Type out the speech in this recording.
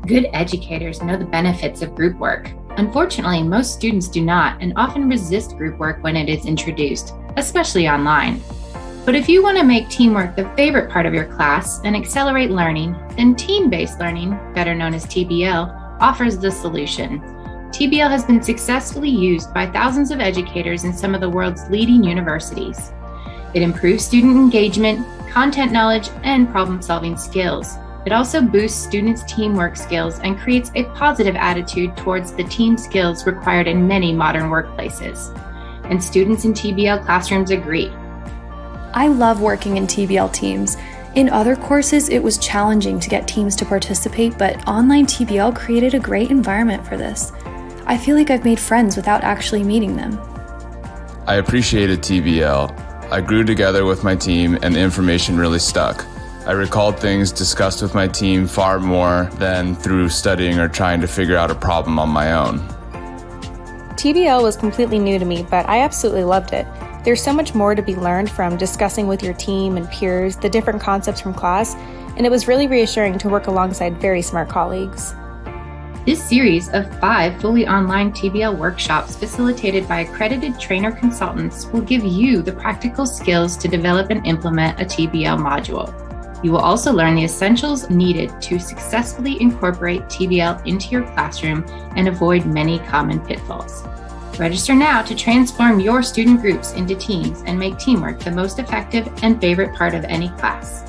Good educators know the benefits of group work. Unfortunately, most students do not and often resist group work when it is introduced, especially online. But if you want to make teamwork the favorite part of your class and accelerate learning, then team-based learning, better known as TBL, offers the solution. TBL has been successfully used by thousands of educators in some of the world's leading universities. It improves student engagement, content knowledge, and problem-solving skills. It also boosts students' teamwork skills and creates a positive attitude towards the team skills required in many modern workplaces. And students in TBL classrooms agree. I love working in TBL teams. In other courses, it was challenging to get teams to participate, but online TBL created a great environment for this. I feel like I've made friends without actually meeting them. I appreciated TBL. I grew together with my team and the information really stuck. I recalled things discussed with my team far more than through studying or trying to figure out a problem on my own. TBL was completely new to me, but I absolutely loved it. There's so much more to be learned from discussing with your team and peers the different concepts from class, and it was really reassuring to work alongside very smart colleagues. This series of 5 fully online TBL workshops facilitated by accredited trainer consultants will give you the practical skills to develop and implement a TBL module. You will also learn the essentials needed to successfully incorporate TBL into your classroom and avoid many common pitfalls. Register now to transform your student groups into teams and make teamwork the most effective and favorite part of any class.